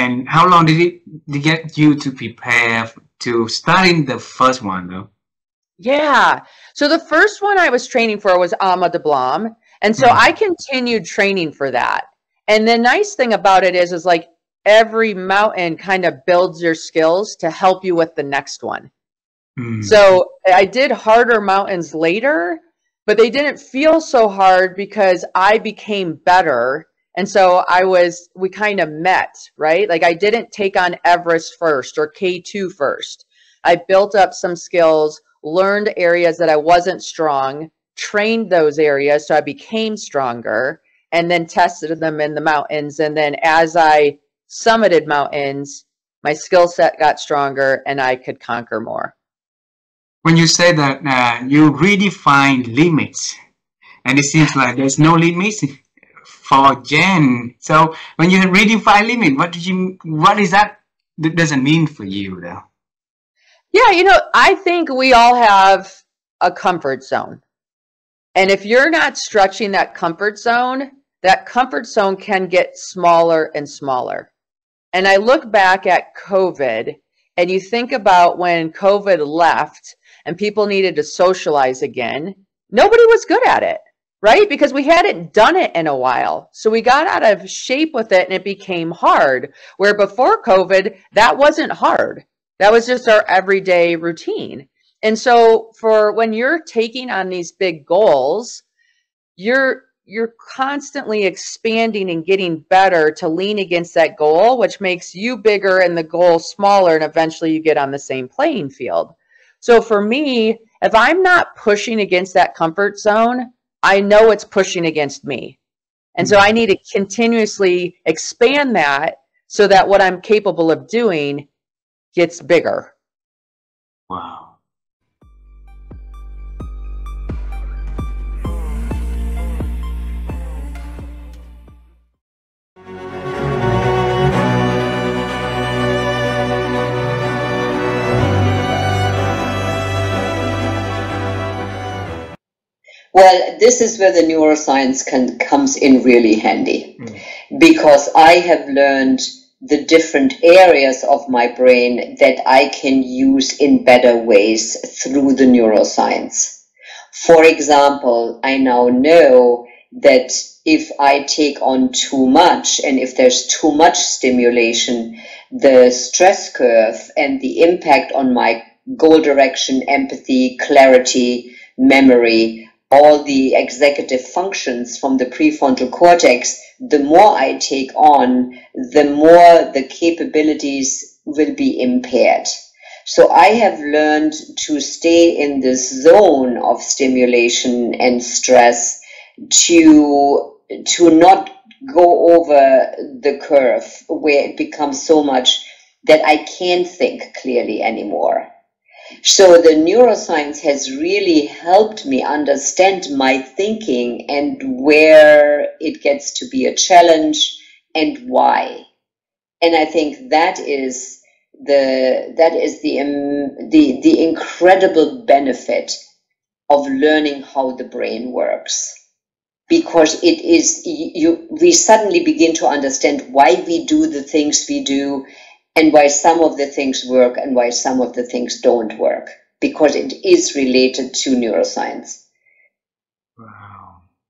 And how long did it get you to prepare to starting the first one, though? Yeah. So the first one I was training for was Ama de Blanc. And so I continued training for that. And the nice thing about it is like every mountain kind of builds your skills to help you with the next one. So I did harder mountains later, but they didn't feel so hard because I became better. And so we kind of met, right? Like I didn't take on Everest first or K2 first. I built up some skills, learned areas that I wasn't strong, trained those areas so I became stronger, and then tested them in the mountains. And then as I summited mountains, my skill set got stronger and I could conquer more. When you say that you redefine limits, and it seems like there's no limits for Jen. So when you redefine limit, what is that doesn't mean for you, though? Yeah, I think we all have a comfort zone. And if you're not stretching that comfort zone can get smaller and smaller. And I look back at COVID, and you think about when COVID left and people needed to socialize again, nobody was good at it, right? Because we hadn't done it in a while. So we got out of shape with it and it became hard. Where before COVID, that wasn't hard. That was just our everyday routine. And so for when you're taking on these big goals, you're constantly expanding and getting better to lean against that goal, which makes you bigger and the goal smaller, and eventually you get on the same playing field. So for me, if I'm not pushing against that comfort zone, I know it's pushing against me. And so I need to continuously expand that so that what I'm capable of doing gets bigger. Wow. Well, this is where the neuroscience comes in really handy, because I have learned the different areas of my brain that I can use in better ways through the neuroscience. For example, I now know that if I take on too much and if there's too much stimulation, the stress curve and the impact on my goal direction, empathy, clarity, memory, all the executive functions from the prefrontal cortex, the more I take on, the more the capabilities will be impaired. So I have learned to stay in this zone of stimulation and stress to not go over the curve where it becomes so much that I can't think clearly anymore. So the neuroscience has really helped me understand my thinking and where it gets to be a challenge and why. And I think that is the incredible benefit of learning how the brain works, because we suddenly begin to understand why we do the things we do, and why some of the things work and why some of the things don't work, because it is related to neuroscience.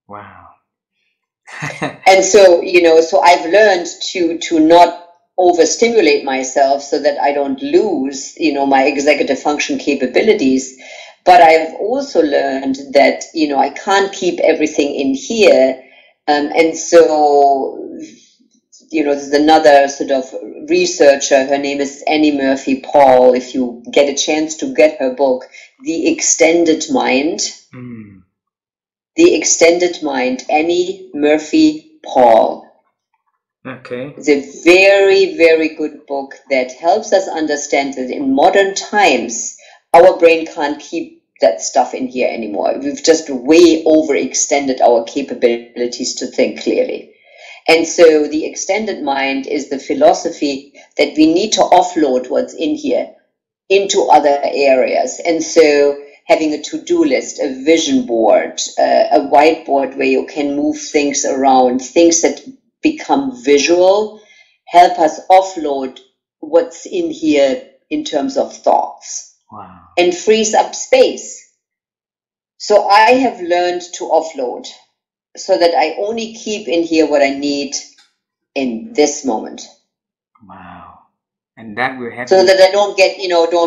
Wow. And so, so I've learned to not overstimulate myself so that I don't lose, my executive function capabilities. But I've also learned that, I can't keep everything in here. And so, there's another sort of researcher, her name is Annie Murphy Paul. If you get a chance to get her book, The Extended Mind. The Extended Mind, Annie Murphy Paul. Okay. It's a very, very good book that helps us understand that in modern times, our brain can't keep that stuff in here anymore. We've just way overextended our capabilities to think clearly. And so the extended mind is the philosophy that we need to offload what's in here into other areas. And so having a to-do list, a vision board, a whiteboard where you can move things around, things that become visual, help us offload what's in here in terms of thoughts. Wow. And frees up space. So I have learned to offload so that I only keep in here what I need in this moment. Wow. And that will happen. So that I don't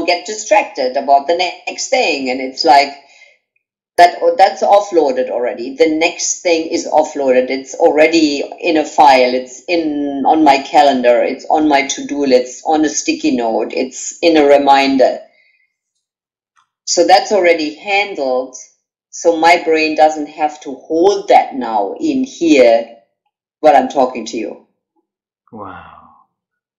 get distracted about the next thing. And it's like, that's offloaded already. The next thing is offloaded. It's already in a file. It's on my calendar. It's on my to-do list, on a sticky note. It's in a reminder. So that's already handled. So my brain doesn't have to hold that now in here while I'm talking to you. Wow.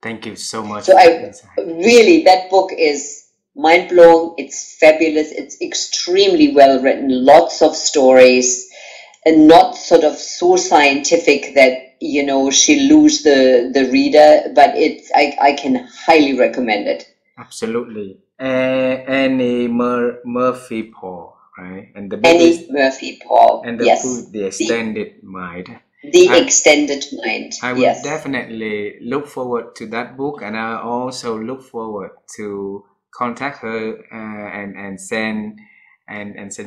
Thank you so much. So that book is mind-blowing. It's fabulous. It's extremely well written. Lots of stories, and not sort of so scientific that, she'll lose the reader, but I can highly recommend it. Absolutely. Annie Murphy Paul, right? And the book Annie Murphy Paul. And the yes. book, The Extended Mind. The Extended Mind. I will yes. definitely look forward to that book, and I also look forward to contact her and send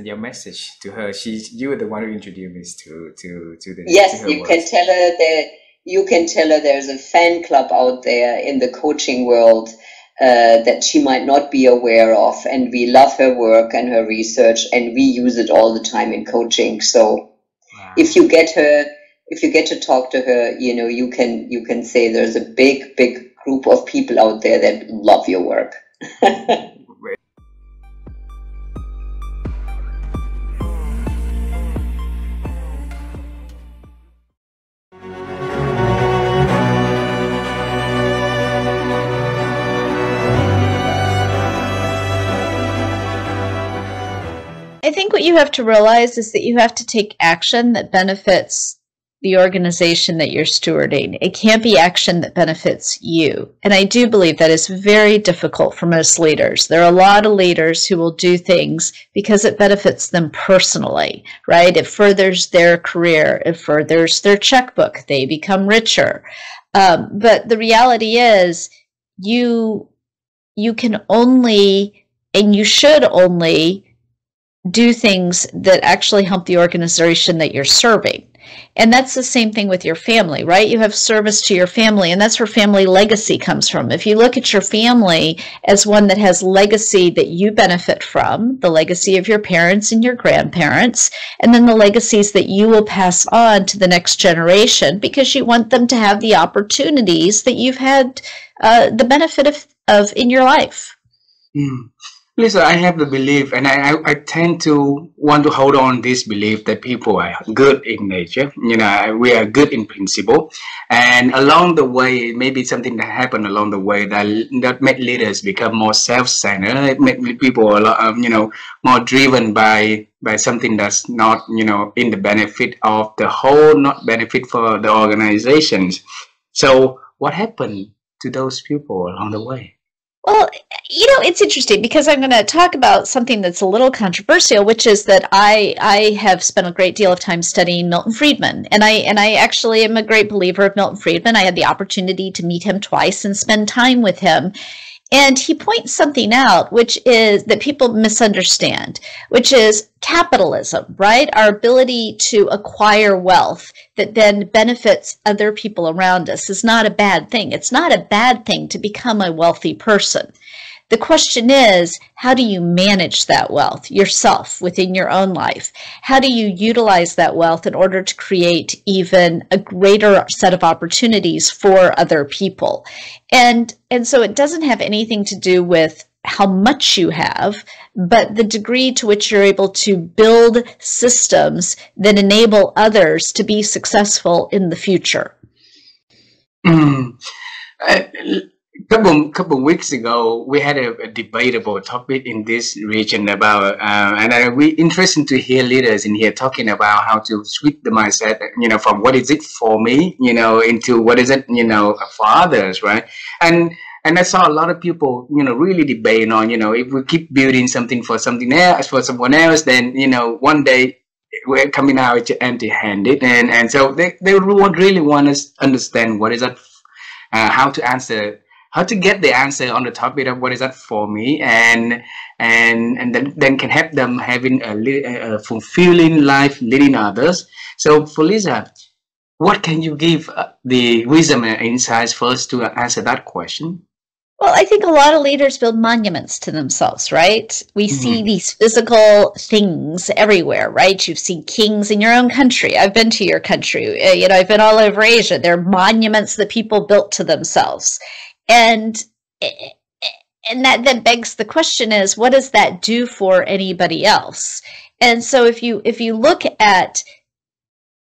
your message to her. You were the one who introduced me to the. Yes, to her you works. can tell her that. You can tell her there's a fan club out there in the coaching world that she might not be aware of, and we love her work and her research, and we use it all the time in coaching. So, wow. If you get to talk to her, you can say there's a big group of people out there that love your work. I think what you have to realize is that you have to take action that benefits the organization that you're stewarding. It can't be action that benefits you. And I do believe that is very difficult for most leaders. There are a lot of leaders who will do things because it benefits them personally, right? It furthers their career. It furthers their checkbook. They become richer. But the reality is you can only, and you should only, do things that actually help the organization that you're serving. And that's the same thing with your family, right? You have service to your family, and that's where family legacy comes from. If you look at your family as one that has legacy that you benefit from, the legacy of your parents and your grandparents, and then the legacies that you will pass on to the next generation because you want them to have the opportunities that you've had the benefit of in your life. Mm. Listen, I have the belief, and I tend to want to hold on this belief that people are good in nature. We are good in principle, and along the way, maybe something that happened along the way that made leaders become more self-centered. It made people a lot, more driven by something that's not, in the benefit of the whole, not benefit for the organizations. So, what happened to those people along the way? Well, it's interesting because I'm going to talk about something that's a little controversial, which is that I have spent a great deal of time studying Milton Friedman, and I actually am a great believer of Milton Friedman. I had the opportunity to meet him twice and spend time with him. And he points something out, which is that people misunderstand, which is capitalism, right? Our ability to acquire wealth that then benefits other people around us is not a bad thing. It's not a bad thing to become a wealthy person. The question is, how do you manage that wealth yourself within your own life? How do you utilize that wealth in order to create even a greater set of opportunities for other people? And so it doesn't have anything to do with how much you have, but the degree to which you're able to build systems that enable others to be successful in the future. Couple weeks ago, we had a debatable topic in this region about, and we interesting to hear leaders in here talking about how to switch the mindset, from what is it for me, into what is it, for others, right? And I saw a lot of people, really debating on, if we keep building something for something else, for someone else, then, one day we're coming out empty-handed, and so they really want us to understand what is that. how to answer, how to get the answer on the topic of what is that for me, and then can help them having a fulfilling life, leading others. So for Lisa, what can you give the wisdom and insights first to answer that question? Well, I think a lot of leaders build monuments to themselves, right? We see these physical things everywhere, right? You've seen kings in your own country. I've been to your country. I've been all over Asia. They're monuments that people built to themselves. And that then begs the question is, what does that do for anybody else? And so if you look at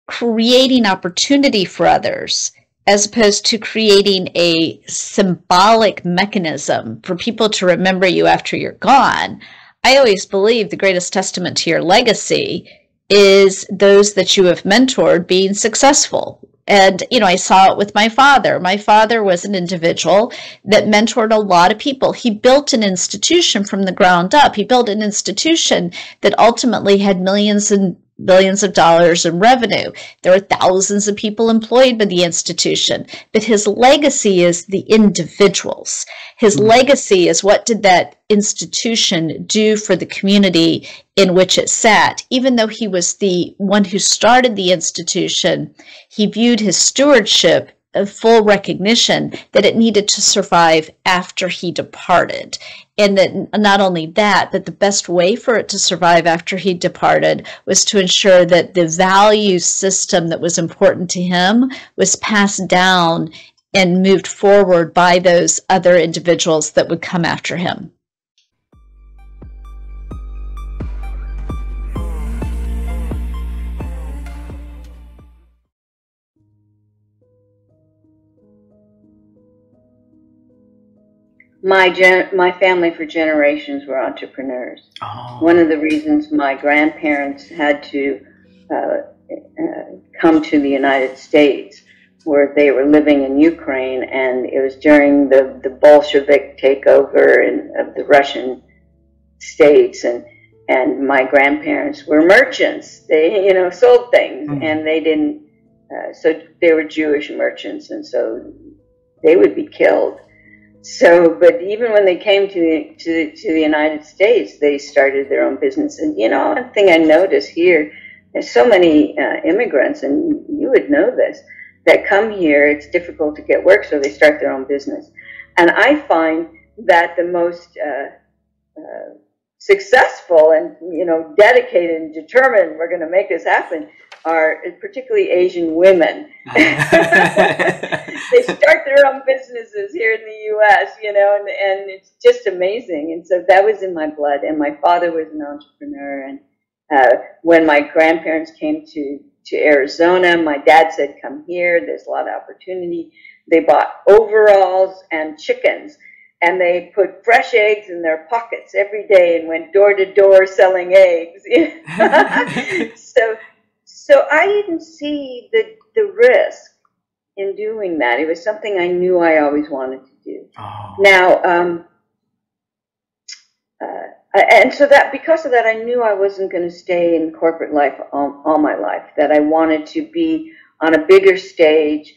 creating opportunity for others, as opposed to creating a symbolic mechanism for people to remember you after you're gone, I always believe the greatest testament to your legacy is those that you have mentored being successful. And, I saw it with my father. My father was an individual that mentored a lot of people. He built an institution from the ground up. He built an institution that ultimately had millions and billions of dollars in revenue. There are thousands of people employed by the institution, but his legacy is the individuals. His legacy is what did that institution do for the community in which it sat. Even though he was the one who started the institution, he viewed his stewardship a full recognition that it needed to survive after he departed. And that not only that, but the best way for it to survive after he departed was to ensure that the value system that was important to him was passed down and moved forward by those other individuals that would come after him. My family for generations were entrepreneurs. Oh. One of the reasons my grandparents had to come to the United States were they were living in Ukraine, and it was during the Bolshevik takeover of the Russian states, and my grandparents were merchants. They sold things, and they didn't. So they were Jewish merchants, and so they would be killed. So, but even when they came to the United States, they started their own business. And one thing I notice here, there's so many immigrants, and you would know this, that come here. It's difficult to get work, so they start their own business. And I find that the most successful and dedicated and determined, we're going to make this happen, are particularly Asian women. They start their own businesses here in the U.S., and it's just amazing. And so that was in my blood. And my father was an entrepreneur. And when my grandparents came to Arizona, my dad said, "Come here. There's a lot of opportunity." They bought overalls and chickens, and they put fresh eggs in their pockets every day and went door to door selling eggs. So I didn't see the risk in doing that. It was something I knew I always wanted to do. Oh. Now, and so that because of that, I knew I wasn't going to stay in corporate life all my life. That I wanted to be on a bigger stage,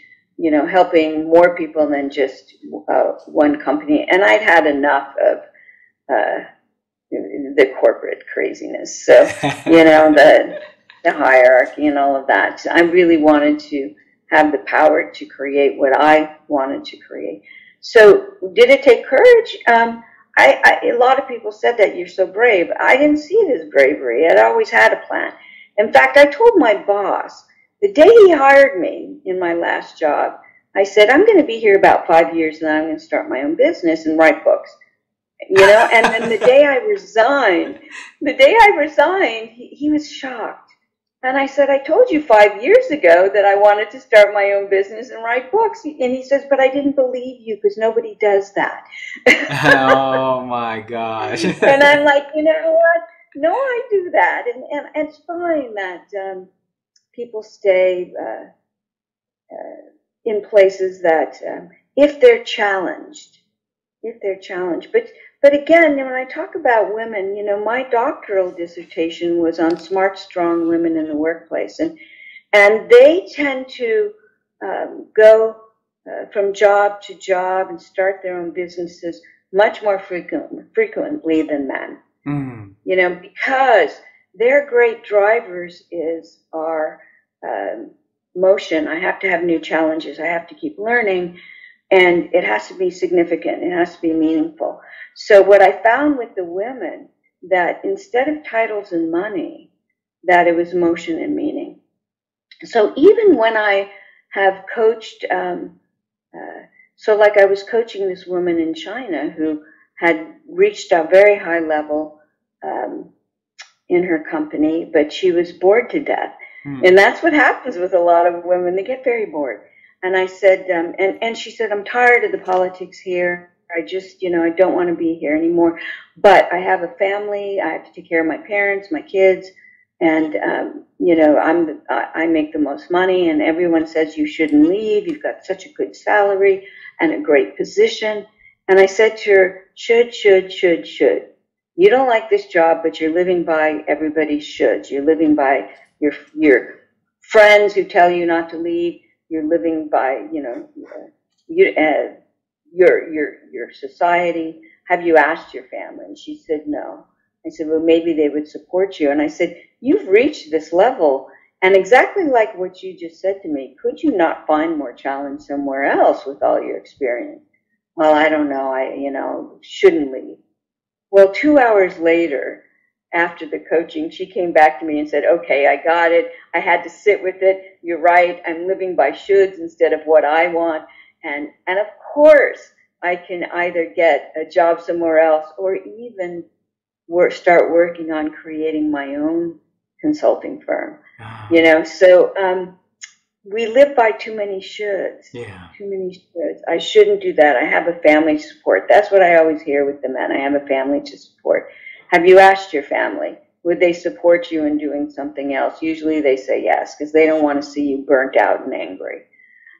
helping more people than just one company. And I'd had enough of the corporate craziness. So, the hierarchy and all of that. I really wanted to have the power to create what I wanted to create. So did it take courage? A lot of people said that you're so brave. I didn't see it as bravery. I'd always had a plan. In fact, I told my boss, the day he hired me in my last job, I said, I'm going to be here about 5 years and then I'm going to start my own business and write books. And then the day I resigned, he was shocked. And I said, I told you 5 years ago that I wanted to start my own business and write books. And he says, but I didn't believe you because nobody does that. Oh, my gosh. And I'm like, you know what? No, I do that. And it's fine that people stay in places that if they're challenged. But again, when I talk about women, my doctoral dissertation was on smart, strong women in the workplace, and they tend to go from job to job and start their own businesses much more frequently than men. You know, because their great drivers are motion. I have to have new challenges. I have to keep learning, and it has to be significant. It has to be meaningful. So what I found with the women, that instead of titles and money, that it was motion and meaning. So even when I have coached, so like I was coaching this woman in China who had reached a very high level in her company, but she was bored to death. And that's what happens with a lot of women. They get very bored. And I said, and she said, I'm tired of the politics here. I just, you know, I don't want to be here anymore. But I have a family. I have to take care of my parents, my kids. And, you know, I make the most money, and everyone says you shouldn't leave. You've got such a good salary and a great position. And I said to her, should. You don't like this job, but you're living by everybody's shoulds. You're living by your friends who tell you not to leave. You're living by, you know, your society. Have you asked your family? And she said, no. I said, well, maybe they would support you. And I said, you've reached this level. And exactly like what you just said to me, could you not find more challenge somewhere else with all your experience? Well, I don't know. You know, shouldn't leave. Well, 2 hours later, after the coaching, she came back to me and said, okay, I got it. I had to sit with it. You're right. I'm living by shoulds instead of what I want. And of course, I can either get a job somewhere else or even start working on creating my own consulting firm. You know, so we live by too many shoulds. Yeah. Too many shoulds. I shouldn't do that. I have a family to support. That's what I always hear with the men. I have a family to support. Have you asked your family? Would they support you in doing something else? Usually they say yes, because they don't want to see you burnt out and angry.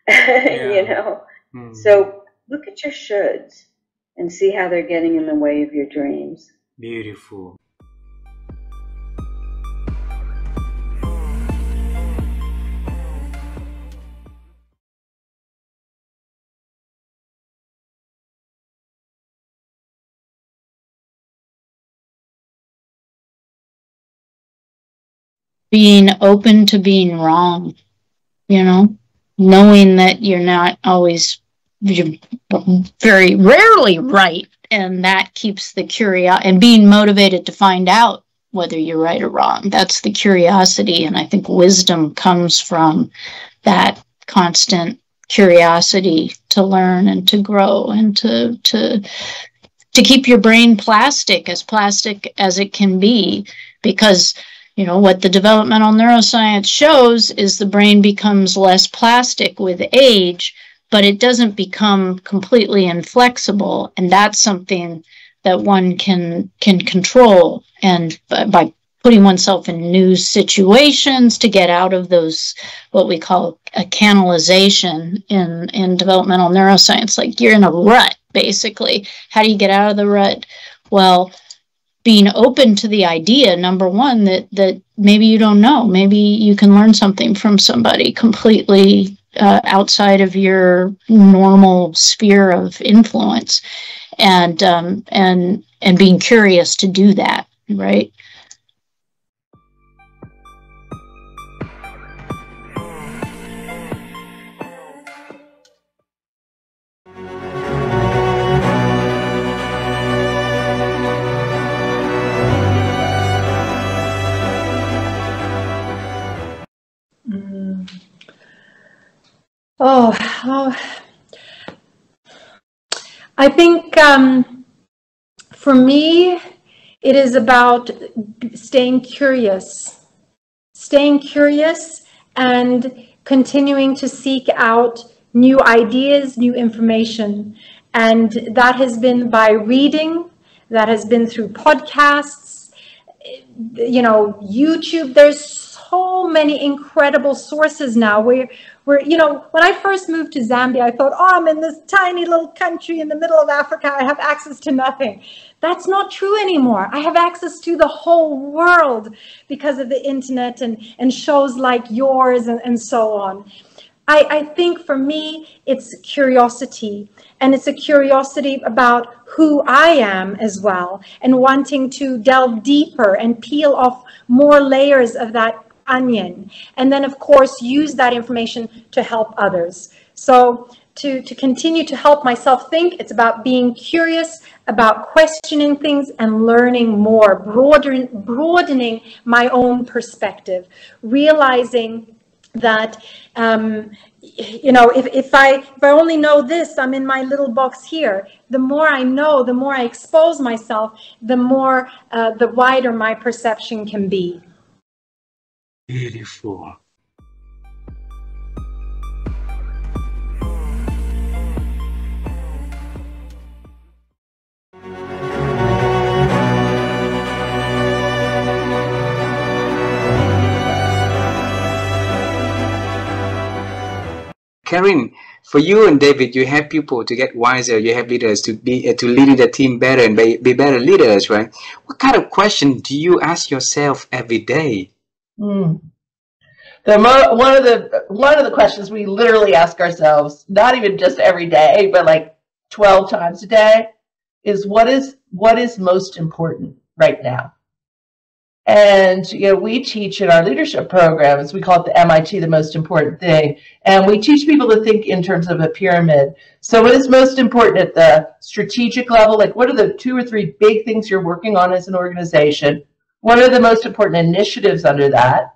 You know? So look at your shoulds and see how they're getting in the way of your dreams. Beautiful. Being open to being wrong, you know, knowing that you're not always, you're very rarely right, and that keeps the curiosity, and being motivated to find out whether you're right or wrong. That's the curiosity, and I think wisdom comes from that constant curiosity to learn and to grow and to keep your brain plastic as it can be, because you know, what the developmental neuroscience shows is the brain becomes less plastic with age, but it doesn't become completely inflexible. And that's something that one can control. And by putting oneself in new situations to get out of those, what we call a canalization in developmental neuroscience, like you're in a rut, basically. How do you get out of the rut? Well, being open to the idea, number one, that maybe you don't know. Maybe you can learn something from somebody completely outside of your normal sphere of influence, and being curious to do that, right? I think for me, it is about staying curious and continuing to seek out new ideas, new information. And that has been by reading, that has been through podcasts, you know, YouTube. There's so many incredible sources now where, you know, when I first moved to Zambia, I thought, oh, I'm in this tiny little country in the middle of Africa. I have access to nothing. That's not true anymore. I have access to the whole world because of the internet and shows like yours and so on. I think for me, it's curiosity, and it's a curiosity about who I am as well, and wanting to delve deeper and peel off more layers of that onion, and then of course use that information to help others. So to continue to help myself think, it's about being curious, about questioning things and learning more, broadening my own perspective, realizing that if I only know this, I'm in my little box here. The more I know, the more I expose myself, the more the wider my perception can be. Beautiful. Karen, for you and David, you have people to get wiser. You have leaders to be to lead the team better and be better leaders, right? What kind of question do you ask yourself every day? One of the questions we literally ask ourselves, not even just every day, but like 12 times a day, is what is most important right now? And we teach in our leadership programs, we call it the MIT, the most important thing, and we teach people to think in terms of a pyramid. So what is most important at the strategic level? Like, what are the 2 or 3 big things you're working on as an organization? What are the most important initiatives under that?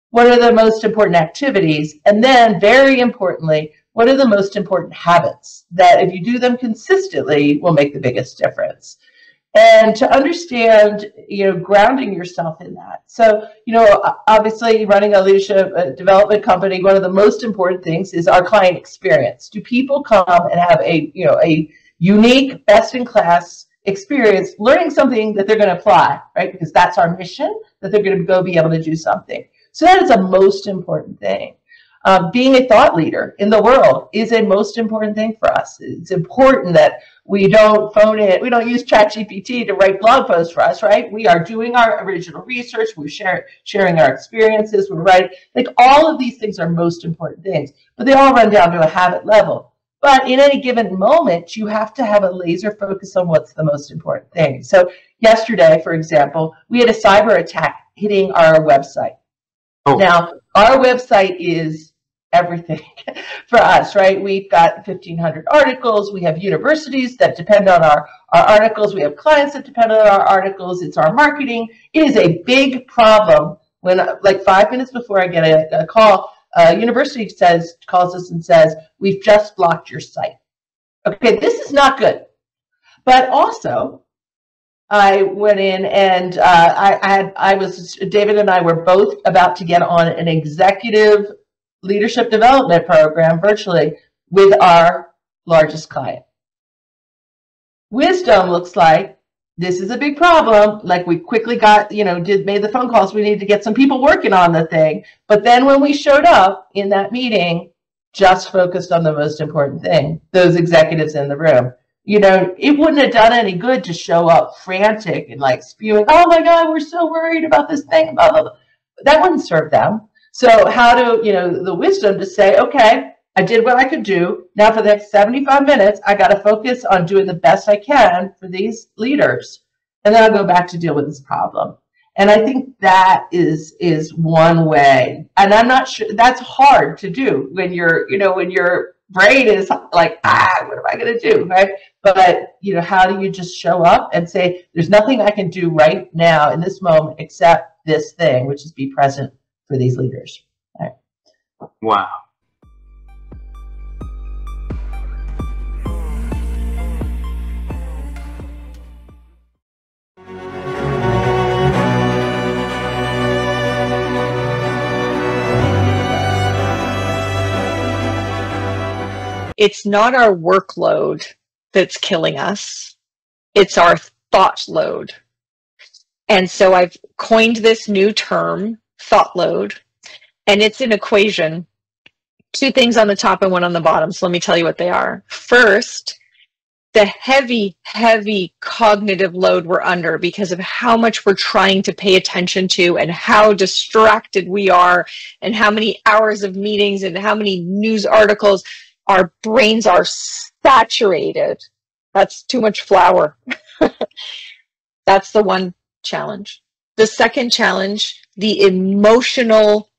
What are the most important activities? And then, very importantly, what are the most important habits that, if you do them consistently, will make the biggest difference? And to understand, grounding yourself in that. So, obviously running a leadership development company, one of the most important things is our client experience. Do people come and have a unique, best-in-class experience learning something that they're going to apply, right? Because that's our mission, that they're going to go be able to do something. So that is a most important thing. Being a thought leader in the world is a most important thing for us. It's important that we don't phone it. We don't use ChatGPT to write blog posts for us, right? We are doing our original research. We're sharing our experiences. We're writing. Like, all of these things are most important things, but they all run down to a habit level. But in any given moment, you have to have a laser focus on what's the most important thing. So yesterday, for example, we had a cyber attack hitting our website. Oh. Now, our website is everything for us, right? We've got 1,500 articles. We have universities that depend on our articles. We have clients that depend on our articles. It's our marketing. It is a big problem when, like, 5 minutes before I get a call, a university calls us and says, we've just blocked your site. Okay, this is not good. But also, I went in and David and I were both about to get on an executive leadership development program virtually with our largest client. Wisdom looks like this is a big problem. Like, we quickly got, made the phone calls. We needed to get some people working on the thing. But then when we showed up in that meeting, just focused on the most important thing, those executives in the room. It wouldn't have done any good to show up frantic and like spewing, oh my God, we're so worried about this thing, blah, blah, blah. That wouldn't serve them. So how do, the wisdom to say, okay, I did what I could do. Now for the next 75 minutes, I got to focus on doing the best I can for these leaders. And then I'll go back to deal with this problem. And I think that is one way. And I'm not sure, that's hard to do when when your brain is like, what am I going to do, right? But, how do you just show up and say, there's nothing I can do right now in this moment except this thing, which is be present for these leaders. Right. Wow. It's not our workload that's killing us. It's our thought load. And so I've coined this new term, thought load, and it's an equation. 2 things on the top and 1 on the bottom. So let me tell you what they are. First, the heavy, heavy cognitive load we're under because of how much we're trying to pay attention to and how distracted we are and how many hours of meetings and how many news articles, our brains are saturated. That's too much flour. That's the one challenge. The second challenge, the emotional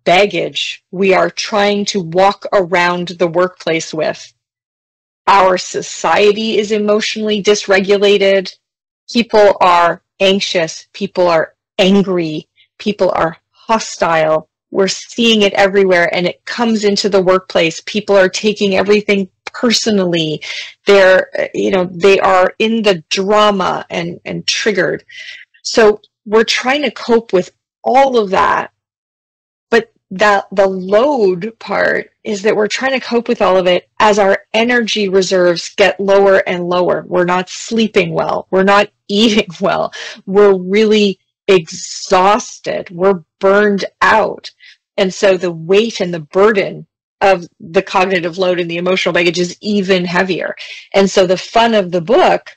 baggage we are trying to walk around the workplace with. Our society is emotionally dysregulated. People are anxious. People are angry. People are hostile. We're seeing it everywhere, and it comes into the workplace. People are taking everything personally. They're, they are in the drama and triggered. So we're trying to cope with all of that. But the load part is that we're trying to cope with all of it as our energy reserves get lower and lower. We're not sleeping well. We're not eating well. We're really exhausted. We're burned out. And so the weight and the burden of the cognitive load and the emotional baggage is even heavier. And so the fun of the book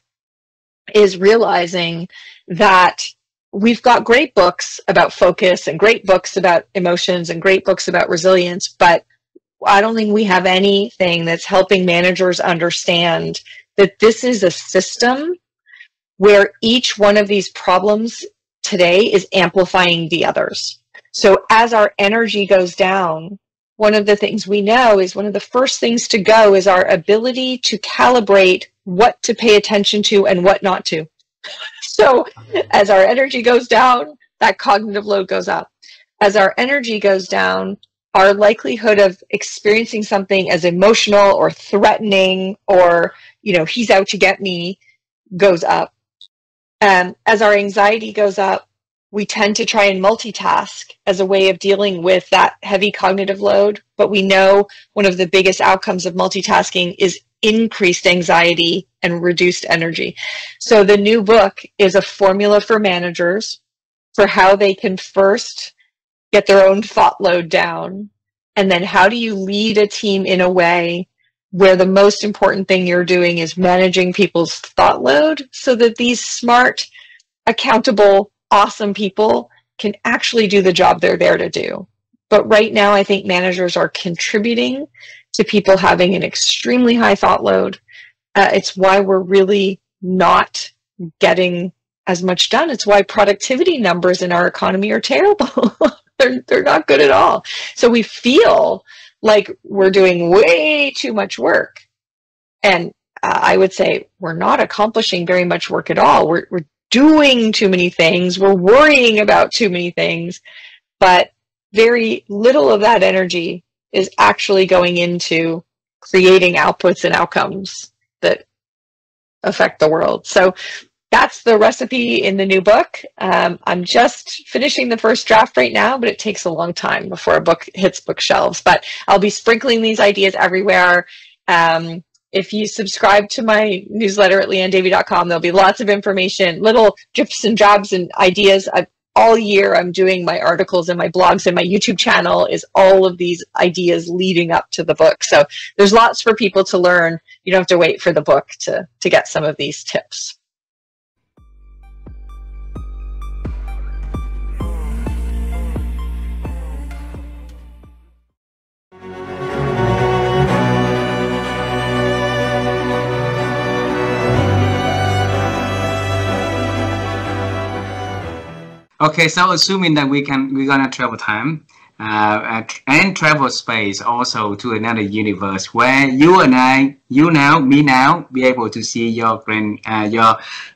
is realizing that we've got great books about focus and great books about emotions and great books about resilience, but I don't think we have anything that's helping managers understand that this is a system where each one of these problems today is amplifying the others. So as our energy goes down, one of the things we know is one of the first things to go is our ability to calibrate what to pay attention to and what not to. So as our energy goes down, that cognitive load goes up. As our energy goes down, our likelihood of experiencing something as emotional or threatening or, he's out to get me goes up. As our anxiety goes up, we tend to try and multitask as a way of dealing with that heavy cognitive load. But we know one of the biggest outcomes of multitasking is increased anxiety and reduced energy. So the new book is a formula for managers for how they can first get their own thought load down. And then how do you lead a team in a way where the most important thing you're doing is managing people's thought load so that these smart, accountable, awesome people can actually do the job they're there to do. But right now, I think managers are contributing to people having an extremely high thought load. It's why we're really not getting as much done. It's why productivity numbers in our economy are terrible. They're not good at all. So we feel like we're doing way too much work. And I would say we're not accomplishing very much work at all. We're doing too many things. We're worrying about too many things. But very little of that energy is actually going into creating outputs and outcomes that affect the world. So that's the recipe in the new book. I'm just finishing the first draft right now, but it takes a long time before a book hits bookshelves. But I'll be sprinkling these ideas everywhere. If you subscribe to my newsletter at leannedavy.com, there'll be lots of information, little drips and drabs and ideas. All year I'm doing my articles and my blogs, and my YouTube channel is all of these ideas leading up to the book. So there's lots for people to learn. You don't have to wait for the book to get some of these tips. Okay, so assuming that we're gonna travel time and travel space also to another universe where you and I, me now, be able to see your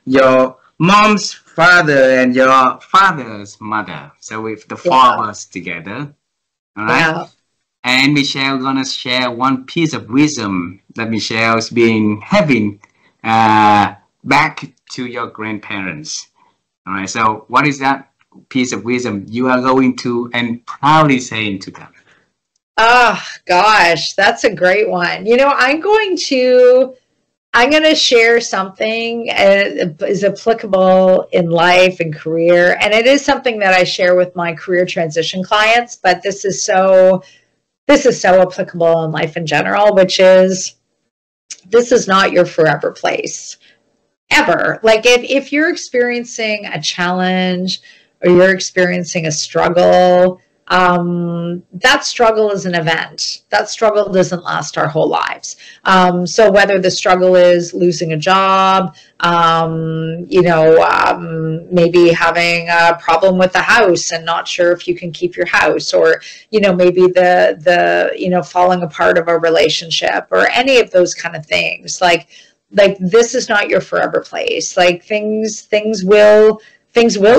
your mom's father and your father's mother. So with the four of us together, all right. Yeah. And Michelle gonna share one piece of wisdom that Michelle's been having back to your grandparents. All right. So what is that piece of wisdom you are going to and proudly saying to them? Oh gosh, that's a great one. I'm going to share something that is applicable in life and career, and it is something that I share with my career transition clients, but this is so applicable in life in general, which is this is not your forever place, ever. Like if you're experiencing a challenge or you're experiencing a struggle, that struggle is an event. That struggle doesn't last our whole lives. So whether the struggle is losing a job, maybe having a problem with the house and not sure if you can keep your house, or, maybe the falling apart of a relationship, or any of those kind of things, like this is not your forever place. Like things will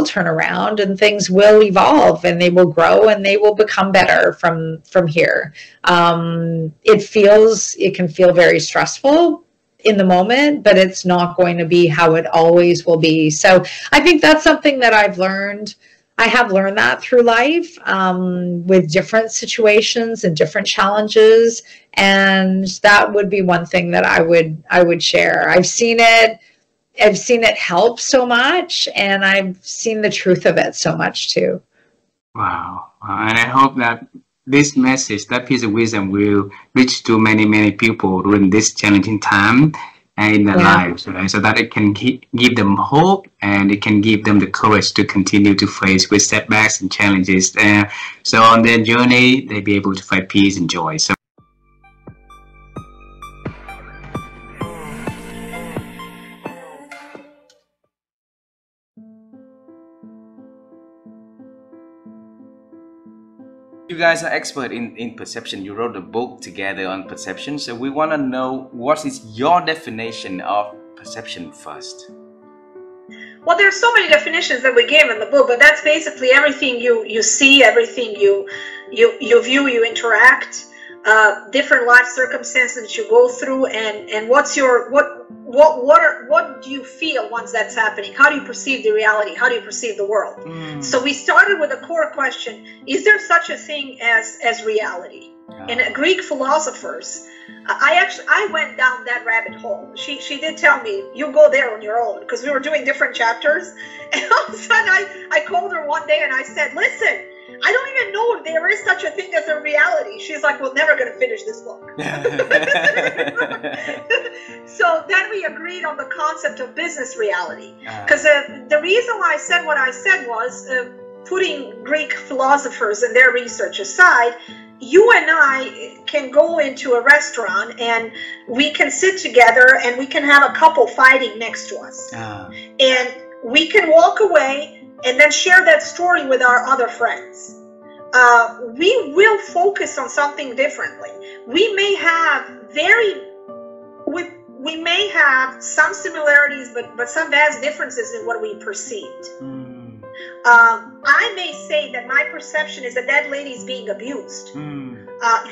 turn around, and things will evolve, and they will grow, and they will become better from here. It can feel very stressful in the moment, but it's not going to be how it always will be. So I think that's something that I've learned. I have learned that through life, with different situations and different challenges. And that would be one thing that I would share. I've seen it help so much, and I've seen the truth of it so much too. Wow. And I hope that this message, that piece of wisdom, will reach to many, many people during this challenging time in their lives, right? So that it can give them hope, and it can give them the courage to continue to face with setbacks and challenges. So on their journey, they'll be able to find peace and joy. So you guys are expert in perception. You wrote a book together on perception. So we want to know, what is your definition of perception first? Well, there's so many definitions that we gave in the book, but that's basically everything you see, everything you view, you interact, different life circumstances that you go through, and what do you feel once that's happening? How do you perceive the reality? How do you perceive the world? So we started with a core question: is there such a thing as reality? And Greek philosophers, I went down that rabbit hole. She did tell me, you go there on your own, because we were doing different chapters. And all of a sudden I called her one day and I said, listen, I don't even know if there is such a thing as a reality. She's like, we're never going to finish this book. So then we agreed on the concept of business reality. Because the reason why I said what I said was, putting Greek philosophers and their research aside, you and I can go into a restaurant and we can sit together and we can have a couple fighting next to us. And we can walk away and then share that story with our other friends. We will focus on something differently. We may have some similarities, but some vast differences in what we perceived. I may say that my perception is that that lady is being abused.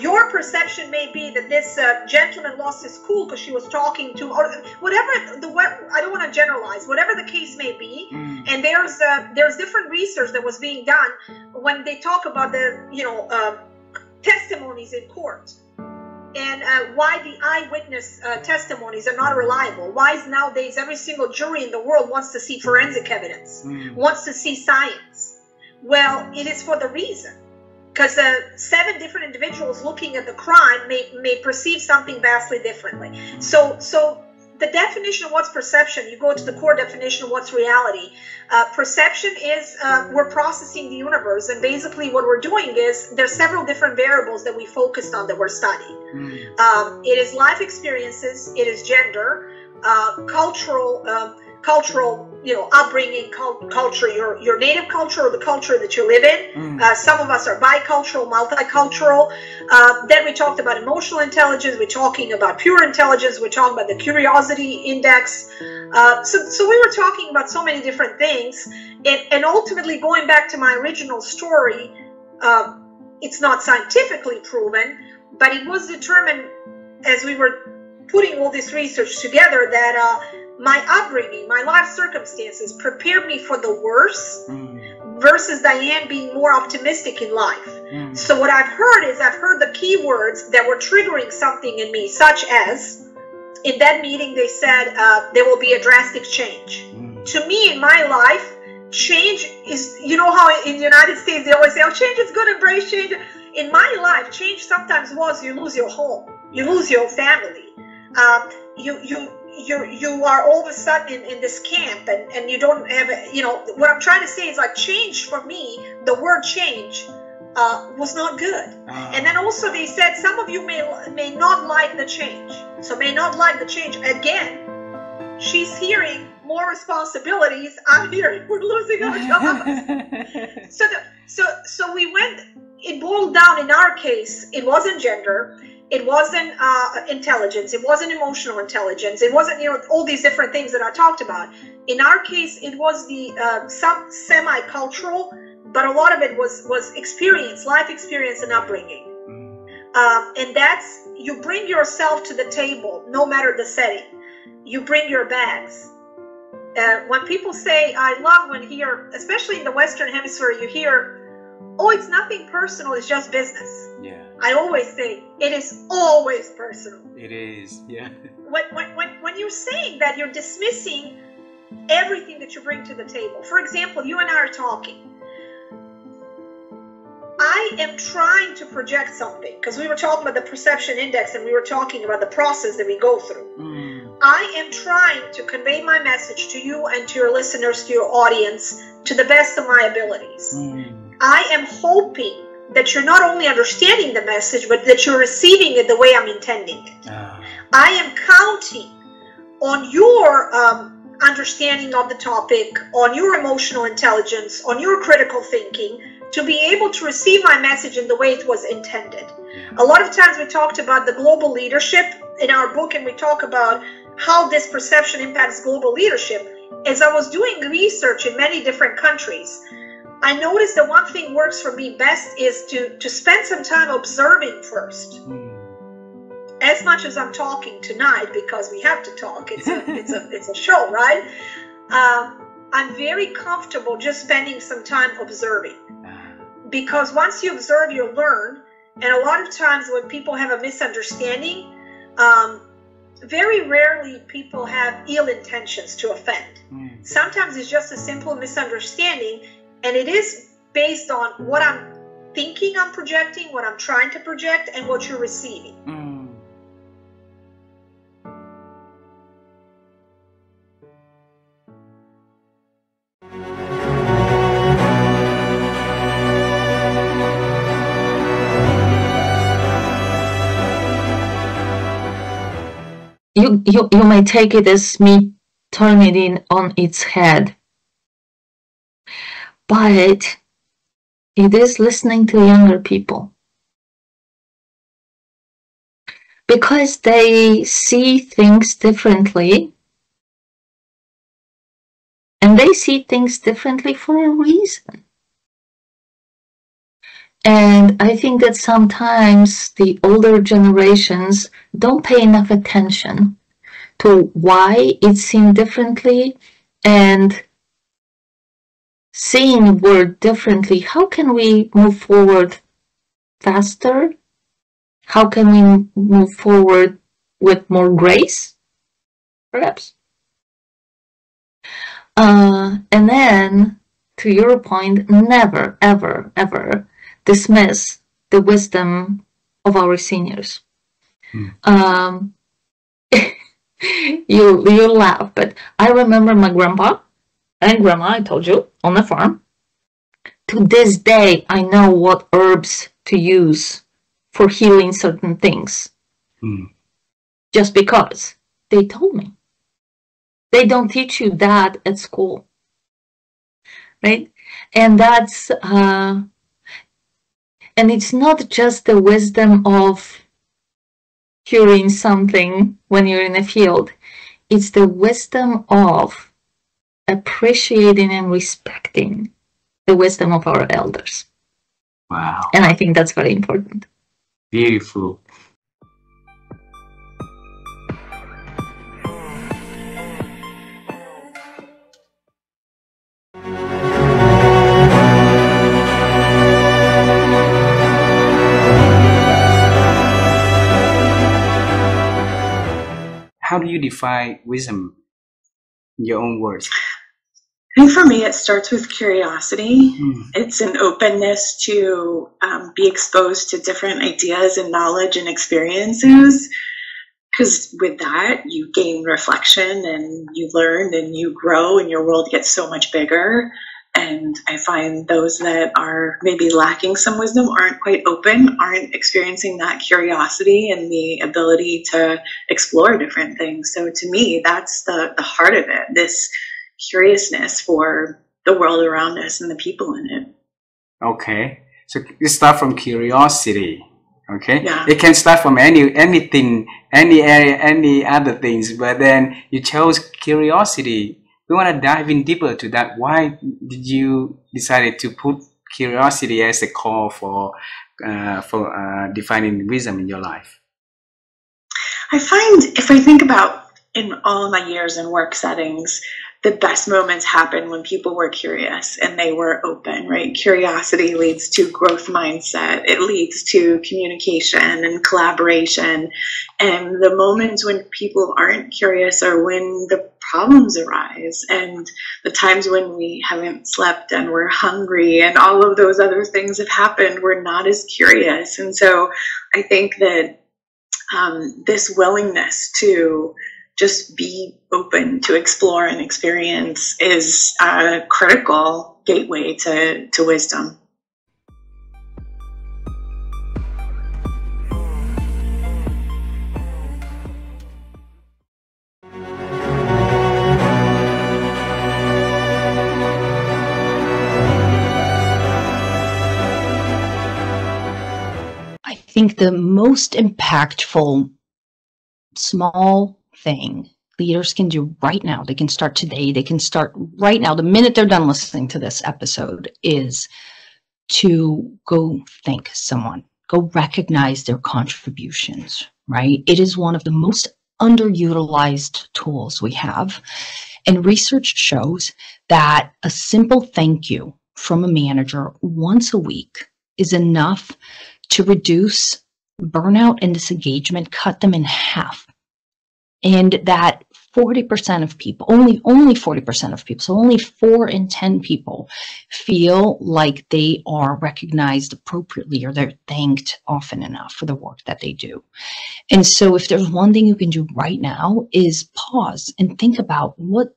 Your perception may be that this gentleman lost his cool because she was talking to, or whatever. I don't want to generalize. Whatever the case may be, and there's different research that was being done when they talk about the testimonies in court. And why the eyewitness testimonies are not reliable. Why is nowadays every single jury in the world wants to see forensic evidence, wants to see science? Well, it is for the reason. Because 7 different individuals looking at the crime may perceive something vastly differently. So the definition of what's perception, you go to the core definition of what's reality. Perception is we're processing the universe, and basically what we're doing is there's several different variables that we focused on that we're studying. It is life experiences, it is gender, cultural upbringing, culture, your native culture or the culture that you live in. Some of us are bicultural, multicultural. Then we talked about emotional intelligence. We're talking about pure intelligence. We're talking about the curiosity index. So we were talking about so many different things. And ultimately, going back to my original story, it's not scientifically proven, but it was determined as we were putting all this research together that my upbringing, my life circumstances prepared me for the worst versus Diane being more optimistic in life. So what I've heard the key words that were triggering something in me, such as, in that meeting they said there will be a drastic change. To me, in my life, change is, you know how in the United States they always say, oh, change is good, embrace change. In my life, change sometimes was you lose your home, you lose your family. You are all of a sudden in this camp, and you don't have what I'm trying to say is, like, change for me, the word change was not good. And then also they said some of you may not like the change. So may not like the change. Again, she's hearing more responsibilities. I'm hearing we're losing our jobs. So we went, it boiled down, in our case, it wasn't gender, it wasn't intelligence, it wasn't emotional intelligence, it wasn't, all these different things that I talked about. In our case, it was the some semi-cultural, but a lot of it was experience, life experience and upbringing. And that's, you bring yourself to the table, no matter the setting. You bring your bags. When people say, I love when here, especially in the Western Hemisphere, you hear, oh, it's nothing personal, it's just business. Yeah. I always say, it is always personal. It is, yeah. When you're saying that, you're dismissing everything that you bring to the table. For example, you and I are talking. I am trying to project something, because we were talking about the perception index and we were talking about the process that we go through. I am trying to convey my message to you and to your listeners, to your audience, to the best of my abilities. I am hoping that you're not only understanding the message, but that you're receiving it the way I'm intending it. I am counting on your understanding of the topic, on your emotional intelligence, on your critical thinking, to be able to receive my message in the way it was intended. A lot of times we talked about the global leadership in our book, and we talk about how this perception impacts global leadership. As I was doing research in many different countries, I noticed that one thing works for me best is to spend some time observing first. As much as I'm talking tonight, because we have to talk, it's a show, right? I'm very comfortable just spending some time observing. Because once you observe, you learn. And a lot of times when people have a misunderstanding, very rarely people have ill intentions to offend. Sometimes it's just a simple misunderstanding, and it is based on what I'm thinking I'm projecting, what I'm trying to project, and what you're receiving. You may take it as me turning it on its head, but it is listening to younger people, because they see things differently, and they see things differently for a reason. And I think that sometimes the older generations don't pay enough attention to why it's seen differently, and seeing the word differently, how can we move forward faster? How can we move forward with more grace, perhaps? And then, to your point, never, ever, ever dismiss the wisdom of our seniors. You laugh, but I remember my grandpa and grandma, I told you, on the farm. To this day, I know what herbs to use for healing certain things. Just because they told me. They don't teach you that at school, right? And that's, and it's not just the wisdom of hearing something when you're in a field. It's the wisdom of appreciating and respecting the wisdom of our elders. Wow. And I think that's very important. Beautiful. How do you define wisdom in your own words? I think for me, it starts with curiosity. It's an openness to be exposed to different ideas and knowledge and experiences. Because with that, you gain reflection and you learn and you grow and your world gets so much bigger. And I find those that are maybe lacking some wisdom, aren't quite open, aren't experiencing that curiosity and the ability to explore different things. So to me, that's the heart of it, this curiousness for the world around us and the people in it. Okay. So you start from curiosity. Okay. Yeah. It can start from anything, any area, any other things, but then you chose curiosity. We want to dive in deeper to that. Why did you decide to put curiosity as a core for defining wisdom in your life? I find if I think about in all my years in work settings, the best moments happen when people were curious and they were open, right? Curiosity leads to growth mindset. It leads to communication and collaboration. And the moments when people aren't curious are when the problems arise, and the times when we haven't slept and we're hungry and all of those other things have happened, we're not as curious. And so I think that this willingness to just be open to explore and experience is a critical gateway to wisdom. I think the most impactful small thing leaders can do right now, they can start today, they can start right now, the minute they're done listening to this episode, is to go thank someone, go recognize their contributions, right? It is one of the most underutilized tools we have. And research shows that a simple thank you from a manager once a week is enough to reduce burnout and disengagement, cut them in half. And that 40% of people, only 40% of people, so only 4 in 10 people feel like they are recognized appropriately or they're thanked often enough for the work that they do. And so if there's one thing you can do right now is pause and think about what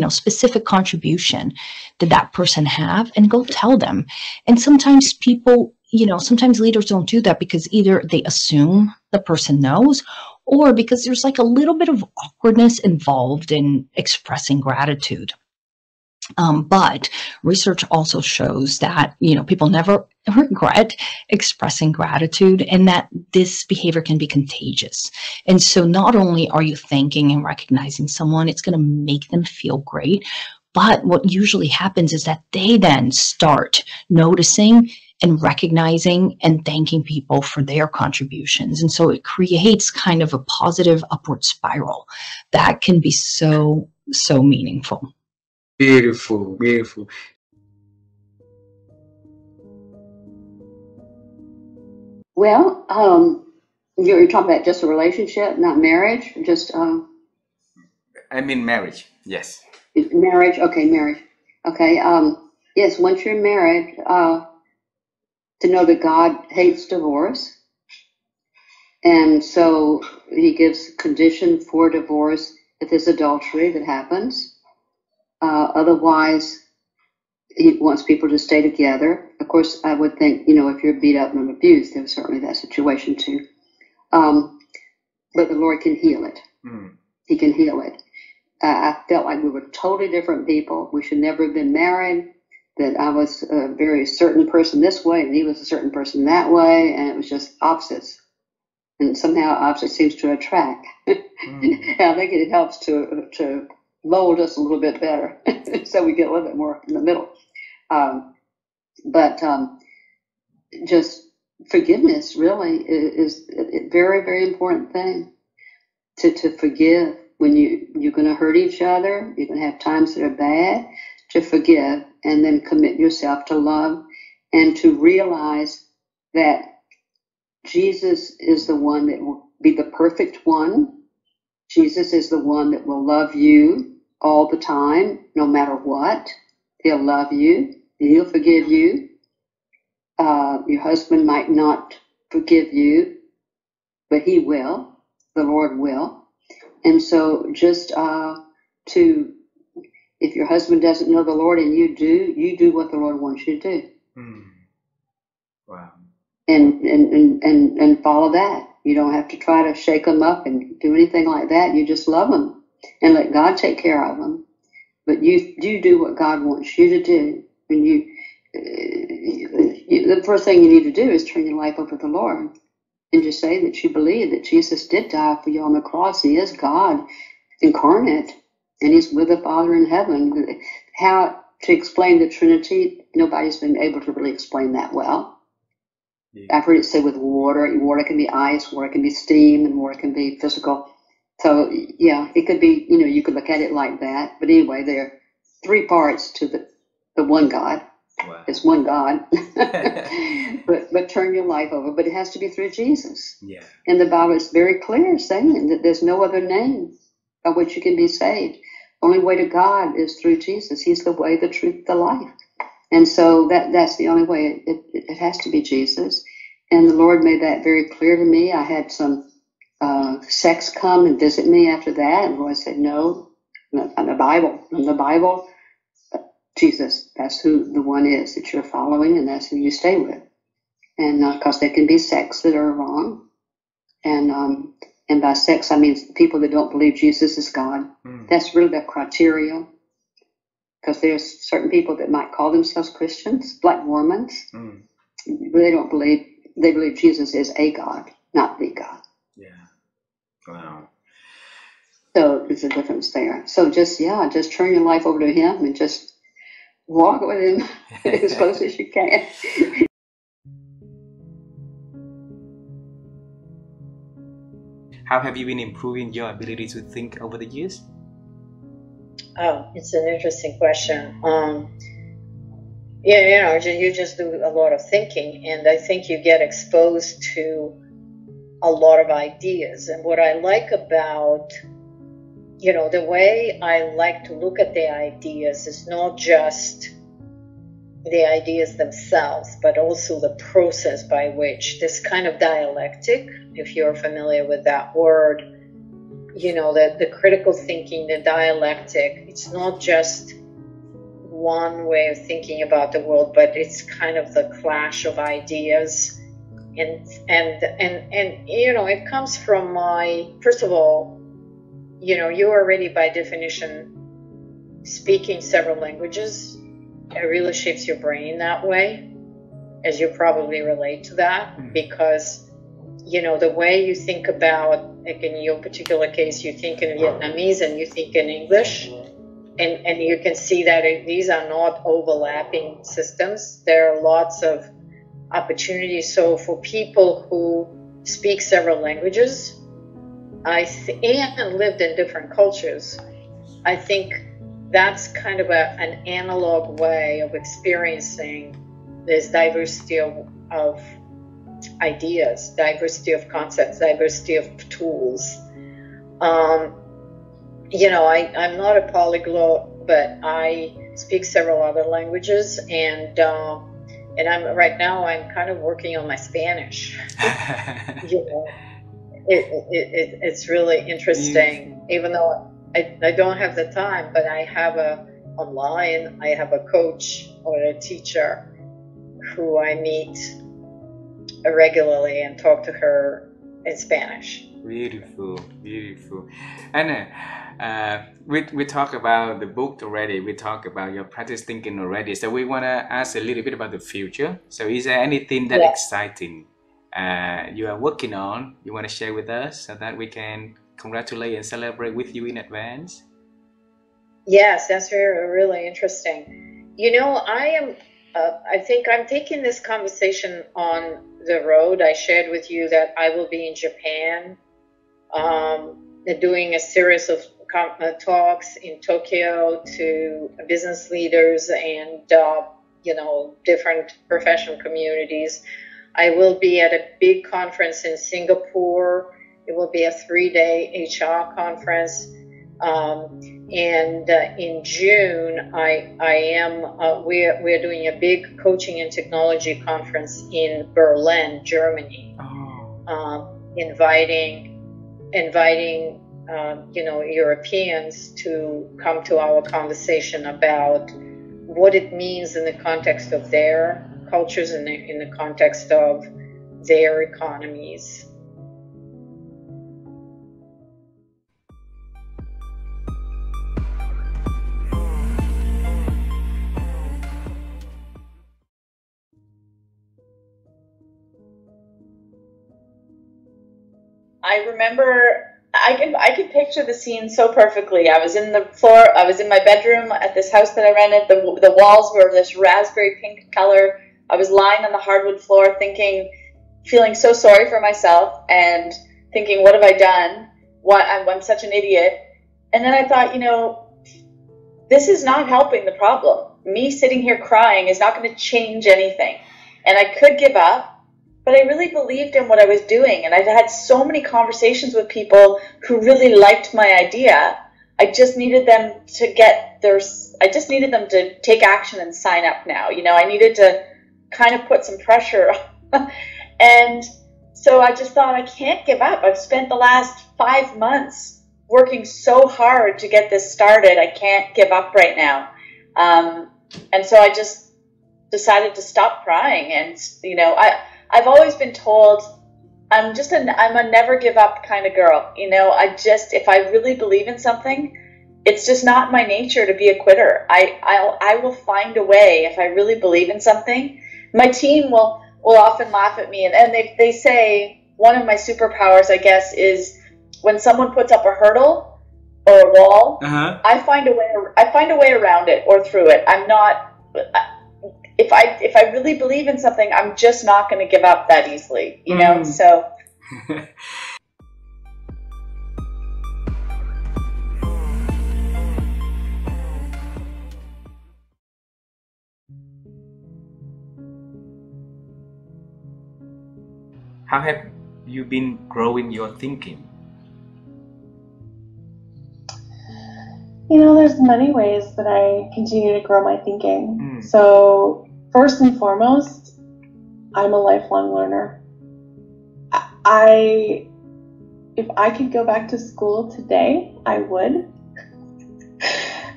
specific contribution did that person have, and go tell them. And sometimes people, sometimes leaders don't do that because either they assume the person knows, or because there's like a little bit of awkwardness involved in expressing gratitude. But research also shows that, people never regret expressing gratitude, and that this behavior can be contagious. And so not only are you thanking and recognizing someone, it's going to make them feel great. But what usually happens is that they then start noticing and recognizing and thanking people for their contributions. And so it creates kind of a positive upward spiral that can be so, so meaningful. Beautiful, beautiful. Well, you're talking about just a relationship, not marriage, just... I mean marriage, yes. Marriage, okay, marriage. Okay, yes, once you're married, to know that God hates divorce. And so he gives condition for divorce if there's adultery that happens. Otherwise, he wants people to stay together. Of course, I would think, if you're beat up and abused, there's certainly that situation too. But the Lord can heal it. He can heal it. I felt like we were totally different people. We should never have been married. That I was a very certain person this way, and he was a certain person that way, and it was just opposites. And somehow opposite seems to attract. And I think it helps to mold us a little bit better, so we get a little bit more in the middle. But just forgiveness really is a very, very important thing. To forgive when you're going to hurt each other, you're going to have times that are bad. To forgive and then commit yourself to love, and to realize that Jesus is the one that will be the perfect one. Jesus is the one that will love you all the time, no matter what. He'll love you. He'll forgive you. Your husband might not forgive you, but He will. The Lord will. And so just if your husband doesn't know the Lord and you do what the Lord wants you to do. Wow. And follow that. You don't have to try to shake them up and do anything like that. You just love them and let God take care of them. But you do what God wants you to do. When the first thing you need to do is turn your life over to the Lord and just say that you believe that Jesus did die for you on the cross. He is God incarnate, and He's with the Father in heaven. How to explain the Trinity, nobody's been able to really explain that well. Yeah. I've heard it said with water. Water can be ice, water can be steam, and water can be physical. So, yeah, it could be, you could look at it like that. But anyway, there are 3 parts to the one God. Wow. It's one God. but turn your life over. But it has to be through Jesus. Yeah. And the Bible is very clear saying that there's no other name by which you can be saved. Only way to God is through Jesus. He's the way, the truth, the life. And so that's the only way. It has to be Jesus. And the Lord made that very clear to me. I had some sects come and visit me after that. And the Lord said, no, on the Bible, Jesus, that's who the one is that you're following, and that's who you stay with. And because there can be sects that are wrong. And by sects, I mean people that don't believe Jesus is God. That's really the criteria. Because there's certain people that might call themselves Christians, like Mormons. But they don't believe, they believe Jesus is a God, not the God. Yeah. Wow. So there's a difference there. So just turn your life over to Him and just walk with Him as close as you can. How have you been improving your ability to think over the years? Oh, it's an interesting question. You just do a lot of thinking, and I think you get exposed to a lot of ideas. And what I like about, the way I like to look at the ideas is not just the ideas themselves, but also the process by which this kind of dialectic, if you're familiar with that word, the critical thinking, the dialectic, it's not just one way of thinking about the world, but it's kind of the clash of ideas. And it comes from first of all, you're already by definition speaking several languages. It really shapes your brain that way, as you probably relate to that, because the way you think about, like in your particular case, you think in Vietnamese and you think in English, and you can see that these are not overlapping systems. There are lots of opportunities. So for people who speak several languages, and lived in different cultures, I think that's kind of an analog way of experiencing this diversity of ideas, diversity of concepts, diversity of tools. I'm not a polyglot, but I speak several other languages, and I'm kind of working on my Spanish. It's really interesting, even though I don't have the time, but I have I have a coach or a teacher who I meet regularly and talk to her in Spanish. Beautiful. And we talk about the book already. We talk about your practice thinking already. So we want to ask a little bit about the future. So is there anything that exciting you are working on, you want to share with us so that we can congratulate and celebrate with you in advance? Yes, that's really interesting. I think I'm taking this conversation on the road. I shared with you that I will be in Japan, doing a series of talks in Tokyo to business leaders and different professional communities. I will be at a big conference in Singapore. It will be a 3-day HR conference. And in June, we're doing a big coaching and technology conference in Berlin, Germany. inviting Europeans to come to our conversation about what it means in the context of their cultures and in the context of their economies. I remember, I can picture the scene so perfectly. I was in my bedroom at this house that I rented. The walls were this raspberry pink color. I was lying on the hardwood floor feeling so sorry for myself and thinking, what have I done? I'm such an idiot. And then I thought, this is not helping the problem. Me sitting here crying is not going to change anything. And I could give up. But I really believed in what I was doing, and I've had so many conversations with people who really liked my idea. I just needed them to take action and sign up now. I needed to kind of put some pressure and so I just thought, I can't give up. I've spent the last 5 months working so hard to get this started. I can't give up right now. And so I just decided to stop crying. And, I've always been told I'm a never give up kind of girl. If I really believe in something, it's just not my nature to be a quitter. I will find a way if I really believe in something. My team will often laugh at me, and they say one of my superpowers, I guess, is when someone puts up a hurdle or a wall, I find a way around it or through it. I'm not. If I really believe in something, I'm just not going to give up that easily, so. How have you been growing your thinking? There's many ways that I continue to grow my thinking. So first and foremost, I'm a lifelong learner. If I could go back to school today, I would.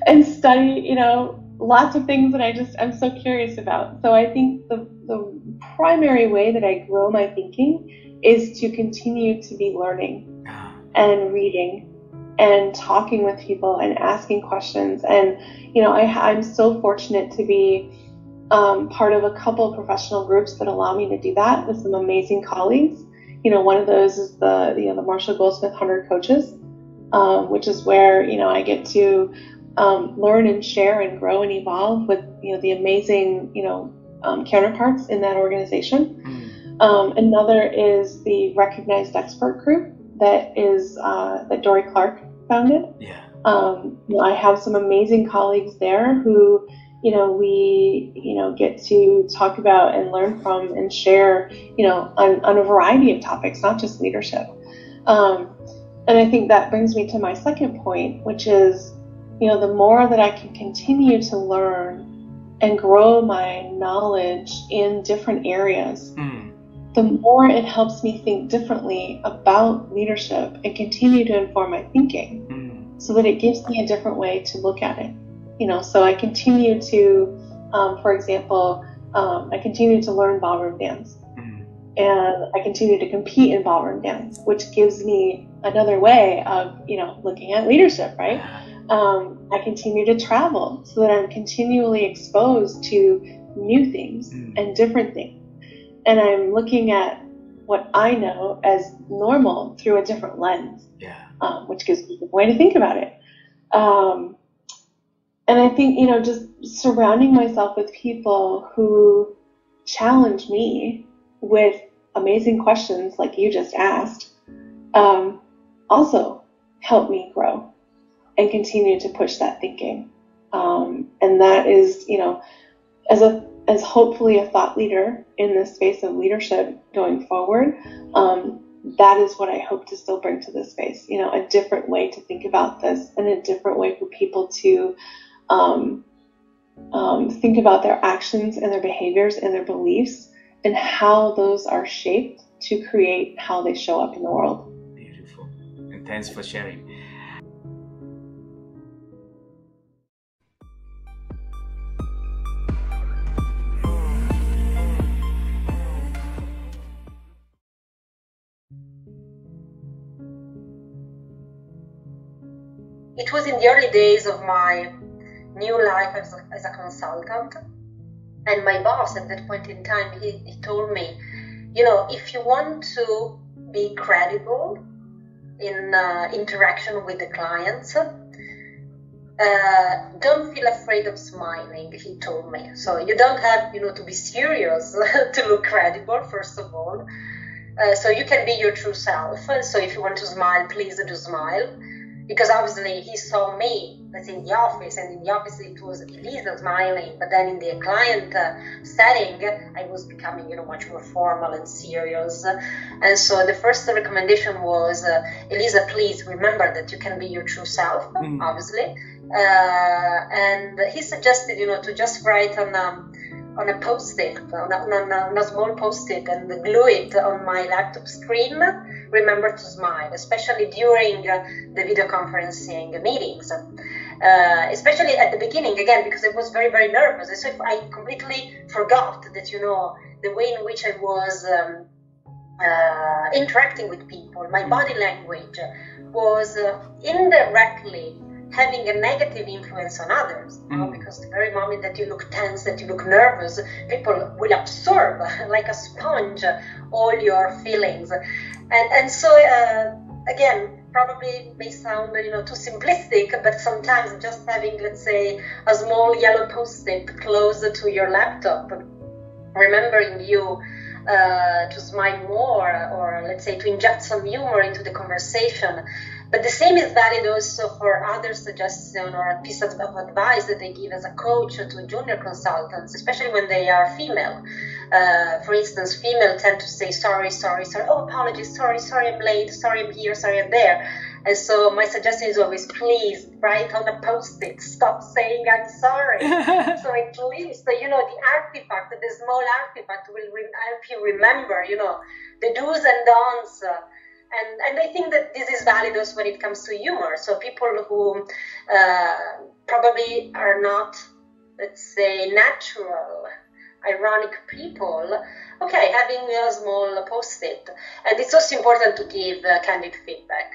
And study, lots of things that I'm so curious about. So I think the primary way that I grow my thinking is to continue to be learning and reading and talking with people and asking questions. And, I'm so fortunate to be part of a couple professional groups that allow me to do that with some amazing colleagues. One of those is the Marshall Goldsmith 100 Coaches, which is where, I get to learn and share and grow and evolve with, the amazing, counterparts in that organization. Another is the Recognized Expert Group that Dory Clark founded. I have some amazing colleagues there who, we, get to talk about and learn from and share, on a variety of topics, not just leadership. And I think that brings me to my second point, which is, the more that I can continue to learn and grow my knowledge in different areas, the more it helps me think differently about leadership and continue to inform my thinking so that it gives me a different way to look at it. So I continue to, for example, I continue to learn ballroom dance and I continue to compete in ballroom dance, which gives me another way of, looking at leadership, right? I continue to travel so that I'm continually exposed to new things and different things. And I'm looking at what I know as normal through a different lens, which gives me a way to think about it. And I think, just surrounding myself with people who challenge me with amazing questions like you just asked, also help me grow and continue to push that thinking. And that is, as hopefully a thought leader in this space of leadership going forward, that is what I hope to still bring to this space, a different way to think about this and a different way for people to think about their actions and their behaviors and their beliefs and how those are shaped to create how they show up in the world. Beautiful. And thanks for sharing. It was in the early days of my new life as a consultant, and my boss at that point in time, he told me, you know, if you want to be credible in interaction with the clients, don't feel afraid of smiling, he told me. So you don't have, you know, to be serious to look credible, first of all. So you can be your true self. So if you want to smile, please do smile. Because obviously he saw me, let's say, in the office, and in the office it was Elisa smiling, but then in the client setting, I was becoming, you know, much more formal and serious. And so the first recommendation was, Elisa, please remember that you can be your true self, obviously. And he suggested, you know, to just write on a post-it, on a small post-it, and glue it on my laptop screen. Remember to smile, especially during the video conferencing meetings, especially at the beginning, again, because I was very, very nervous. So if I completely forgot that, you know, the way in which I was interacting with people, my body language was indirectly having a negative influence on others, you know, because the very moment that you look tense, that you look nervous, people will absorb like a sponge all your feelings. And so, again, probably may sound, you know, too simplistic, but sometimes just having, let's say, a small yellow post-it close to your laptop, remembering you to smile more, or let's say to inject some humor into the conversation. But the same is valid also for other suggestions or a piece of advice that they give as a coach to junior consultants, especially when they are female. For instance, female tend to say, sorry, oh, apologies, sorry, I'm late, sorry, I'm here, sorry, I'm there. And so my suggestion is always, please write on a post-it, stop saying I'm sorry. So at least, you know, the artifact, the small artifact will help you remember, you know, the do's and don'ts. And I think that this is valid also when it comes to humor. So people who probably are not, let's say, natural, ironic people, okay, having a small post-it. And it's also important to give candid feedback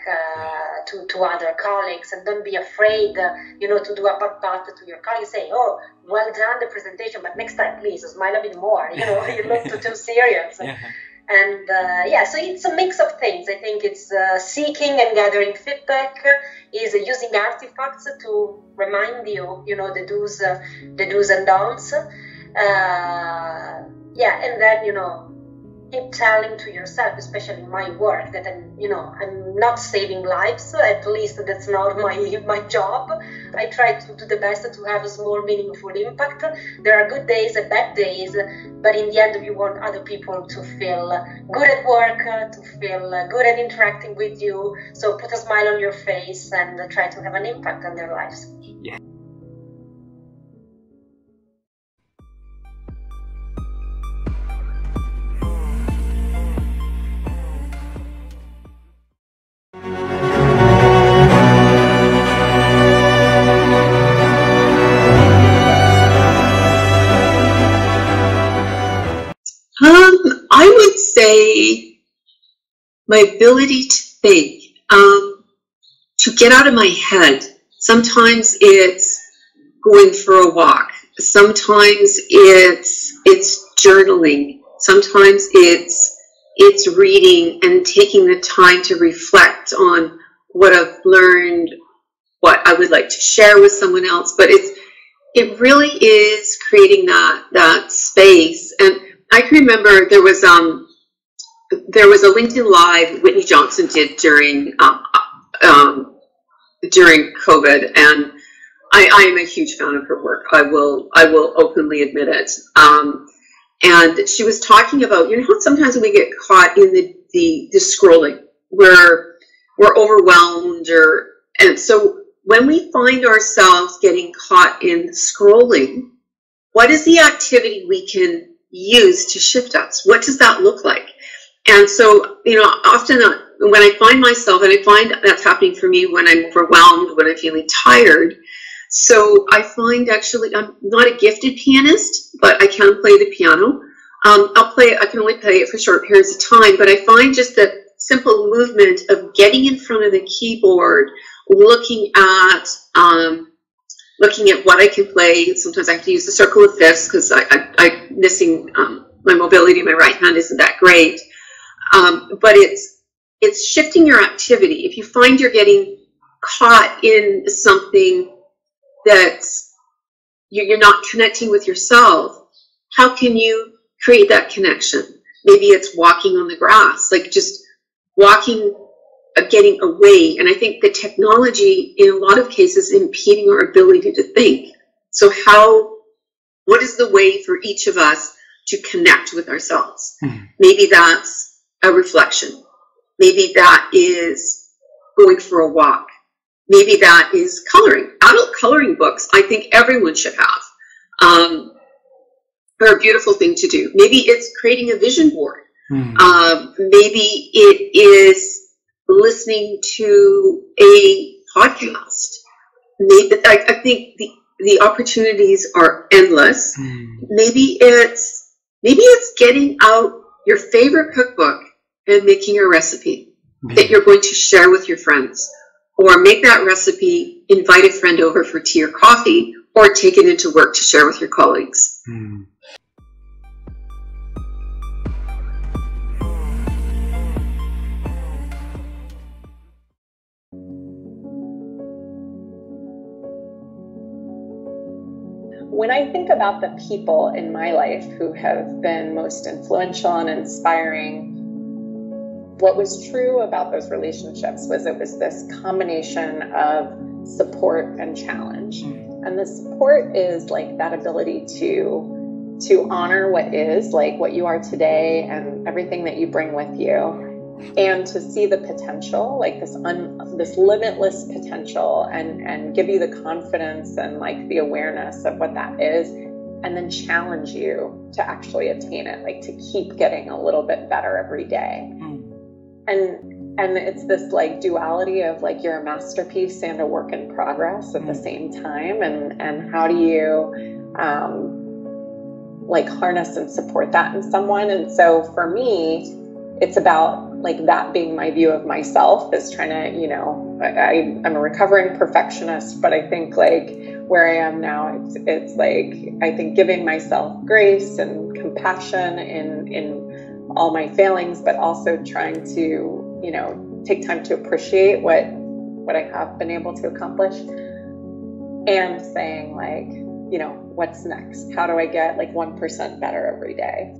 to other colleagues, and don't be afraid, you know, to do a pat-pat to your colleagues, say, oh, well done the presentation, but next time, please, smile a bit more, you know, you look too serious. Yeah. And yeah, so it's a mix of things. I think it's seeking and gathering feedback, is using artifacts to remind you, you know, the do's and don'ts. Yeah, and then, you know, keep telling to yourself, especially in my work, that I'm not saving lives. At least that's not my job. I try to do the best to have a small, meaningful impact. There are good days and bad days, but in the end, you want other people to feel good at work, to feel good at interacting with you. So put a smile on your face and try to have an impact on their lives. Yeah. I would say my ability to think, to get out of my head. Sometimes it's going for a walk. Sometimes it's journaling. Sometimes it's reading and taking the time to reflect on what I've learned, what I would like to share with someone else. But it really is creating that space. And I can remember there was a LinkedIn Live Whitney Johnson did during COVID, and I am a huge fan of her work. I will openly admit it. And she was talking about, you know, how sometimes we get caught in the scrolling, where we're overwhelmed, and so when we find ourselves getting caught in scrolling, what is the activity we can use to shift us? What does that look like? And so, often when I find myself, and I find that's happening for me when I'm overwhelmed, when I'm feeling tired. So I find actually, I'm not a gifted pianist, but I can play the piano. I can only play it for short periods of time, but I find just that simple movement of getting in front of the keyboard, looking at what I can play. Sometimes I have to use the circle of fifths because I'm missing my mobility in my right hand isn't that great. But it's shifting your activity. If you find you're getting caught in something that's you're not connecting with yourself, how can you create that connection? Maybe it's walking on the grass, like just walking, getting away. And I think the technology in a lot of cases is impeding our ability to think. So what is the way for each of us to connect with ourselves? Maybe that's a reflection. Maybe that is going for a walk. Maybe that is coloring. Adult coloring books, I think everyone should have. They're a beautiful thing to do. Maybe it's creating a vision board. Maybe it is listening to a podcast. Maybe I think the opportunities are endless. Maybe it's getting out your favorite cookbook and making a recipe that you're going to share with your friends, or make that recipe, invite a friend over for tea or coffee, or take it into work to share with your colleagues. When I think about the people in my life who have been most influential and inspiring, what was true about those relationships was it was this combination of support and challenge. And the support is like that ability to honor what is, like what you are today and everything that you bring with you, and to see the potential, like this limitless potential, and give you the confidence and like the awareness of what that is, and then challenge you to actually attain it, like to keep getting a little bit better every day. And it's this like duality of like you're a masterpiece and a work in progress at the same time, and how do you like harness and support that in someone. And so for me, it's about like that being my view of myself, is trying to, I'm a recovering perfectionist, but I think like where I am now, it's like, I think giving myself grace and compassion in all my failings, but also trying to, take time to appreciate what I have been able to accomplish, and saying like, what's next? How do I get like 1% better every day?